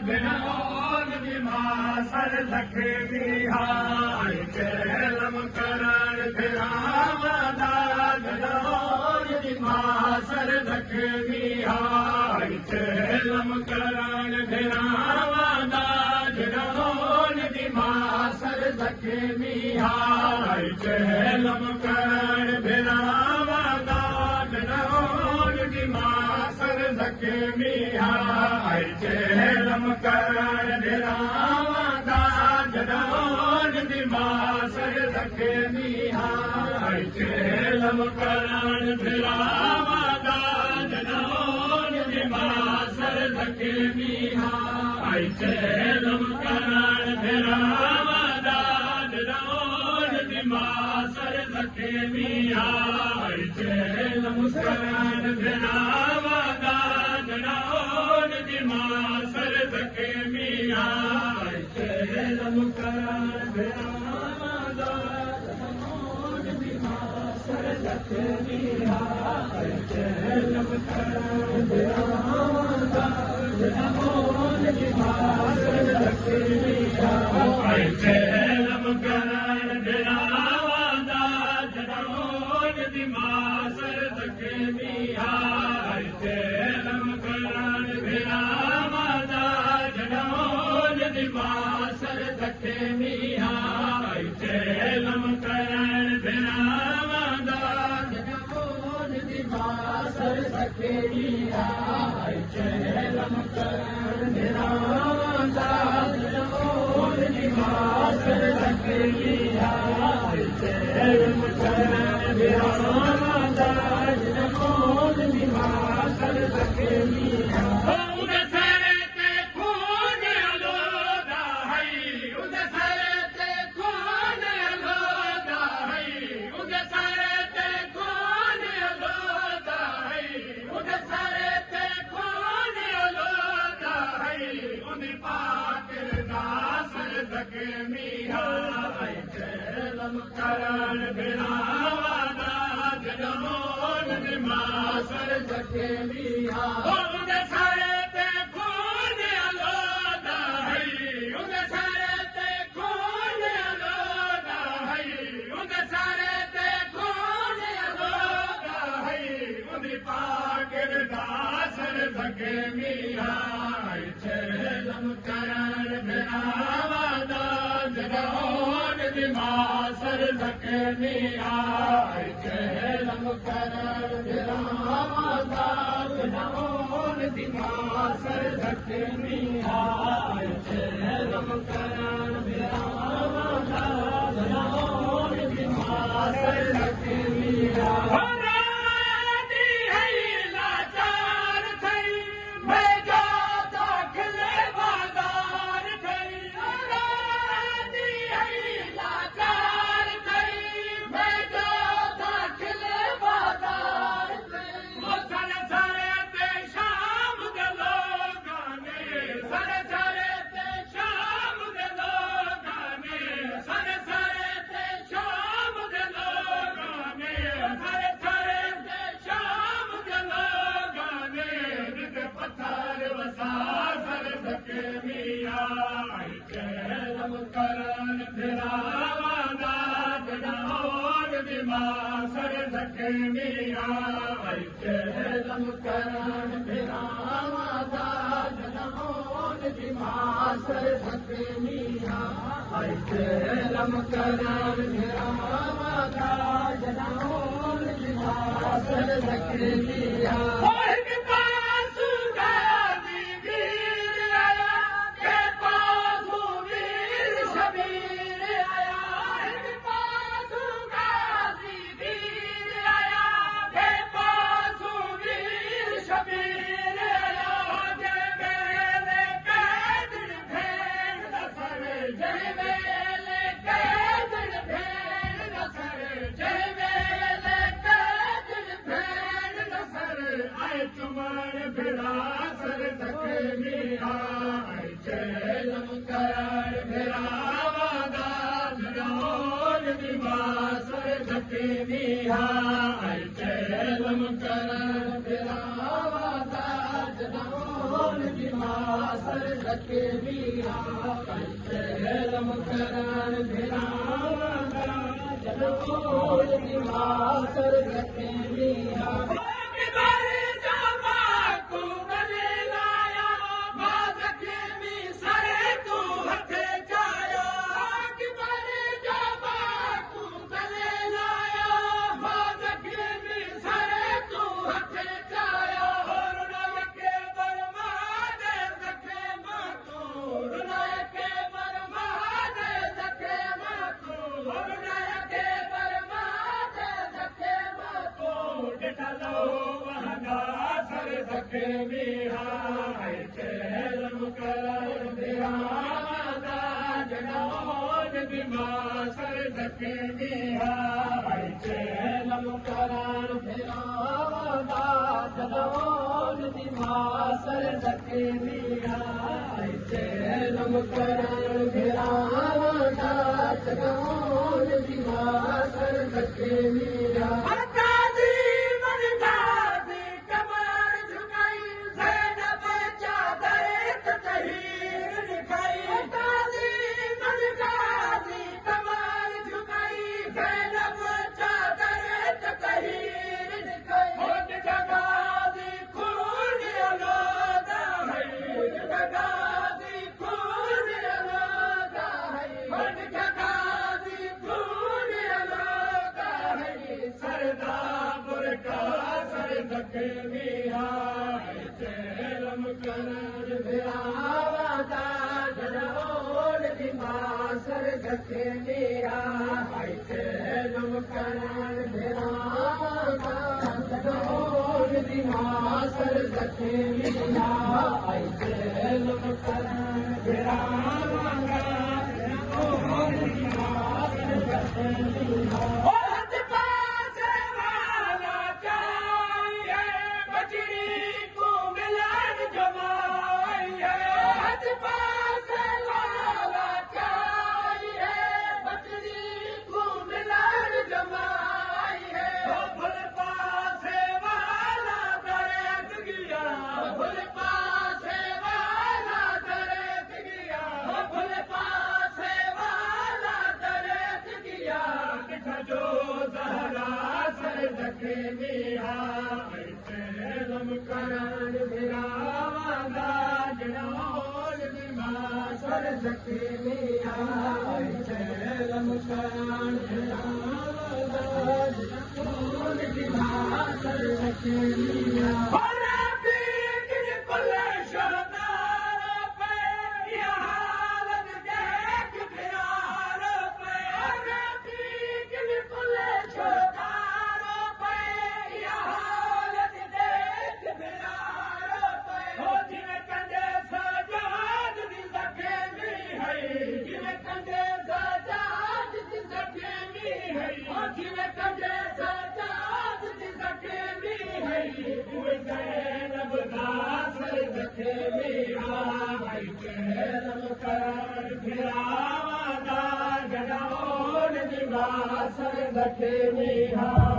बिनोन दिमाग सर धके बिहार चेलम करण फिरावदा बिनोन दिमाग सर धके बिहार चेलम करण फिरावदा बिनोन दिमाग सर धके बिहार चेलम करण फिरावदा बिनोन दिमाग सर धके बिहार चेलम करण फिरावदा बिनोन दिमाग सर धके बिहार चेलम करण फिरावदा बिनोन दिमाग सर धके बिहार चेलम करण फिरावदा बिनोन दिमाग सर धके बिहार चेलम करण फिरावदा बिनोन दिमाग सर धके बिहार चेलम करण फिरावदा बिनोन दिमाग सर धके बिहार चेलम करण फिरावदा बिनोन दिमाग सर धके बिहार चेलम करण फिरावदा बिनोन दिमाग सर धके बिहार चेलम करण फिरावदा बिनोन दिमाग सर धके बिहार चेलम करण फिरावदा बिनोन दिमाग सर धके बिहार चेलम करण फिरावदा बिनोन दिमाग सर धके बिहार चेलम करण फिरावदा बिनोन दिमाग सर धके बिहार चेलम करण फिरावदा बिनोन दिमाग सर धके बिहार धके बिहार चेलम करण फिरावदा बिनोन दिमाग सर धके बिहार चेलम करण फिरावदा बिनोन दिमाग सर धके बिहार चेलम करण फिरावदा बिनोन दिमाग सर धके बिहार चेलम करण फिरावदा बिनोन दिमाग सर धके बिहार चेलम करण फिरावदा बिनोन दिमाग सर धके बिहार चेलम करण फिरावदा बिनोन दिमाग सर धके बिहार चुमण फिरा सर धके बिहार चेलम करण फिरावदा बिनोन दिमाग सर धके बिहार चेलम करण फिरावदा बिनोन दिमाग सर धके मीरा चेलम करण भिरावदा जनोल दिवा सर धके मीरा चेलम करण भिरावदा जनोल दिवा सर धके मीरा चेलम करण भिरावदा जनोल दिवा सर धके मीरा चेलम करण भिरावदा जनोल दिवा सर धके मीरा चेलम करण भिरावदा जनोल दिवा सर धके मीरा चेलम करण भिरावदा जनोल दिवा सर धके मीरा चेलम करण भिरावदा जनोल दिवा सर धके मीरा चेलम करण भिरावदा जनोल दिवा सर धके मीरा चेलम करण भिरावदा जनोल दिवा सर धके मीरा चेलम करण भिरावदा जनोल दिवा सर धके मीरा